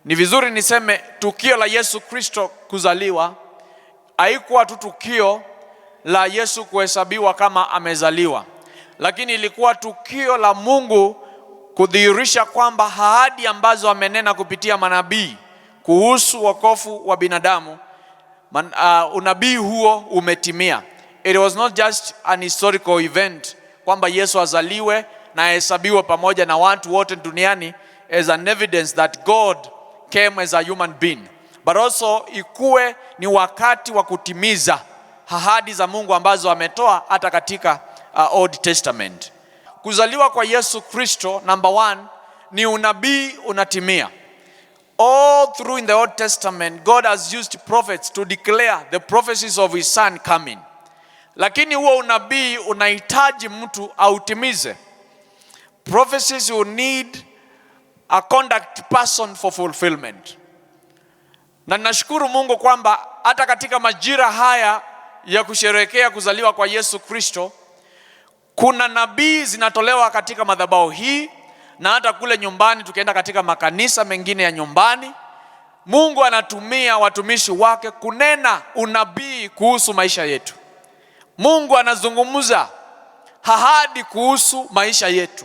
Ni vizuri niseme tukio la Yesu Kristo kuzaliwa haikuwa tu tukio la Yesu kuhesabiwa kama amezaliwa, lakini ilikuwa tukio la Mungu kudhihirisha kwamba ahadi ambazo amenena kupitia manabii kuhusu wokovu wa binadamu, unabii huo umetimia. It was not just an historical event kwamba Yesu azaliwe na ahesabiwe pamoja na watu wote duniani as an evidence that God came as a human being, but also ikuwe ni wakati wa kutimiza ahadi za Mungu ambazo ametoa hata katika Old Testament. Kuzaliwa kwa Yesu Kristo, number one, ni unabii unatimia. All through in the Old Testament, God has used prophets to declare the prophecies of his son coming. Lakini huo unabii unahitaji mtu autimize. Prophecies will need a contact person for fulfillment. Na nashukuru Mungu kwamba hata katika majira haya ya kusherehekea kuzaliwa kwa Yesu Kristo, kuna nabii zinatolewa katika madhabahu hii na hata kule nyumbani tukienda katika makanisa mengine ya nyumbani. Mungu anatumia watumishi wake kunena unabii kuhusu maisha yetu. Mungu anazungumza ahadi kuhusu maisha yetu.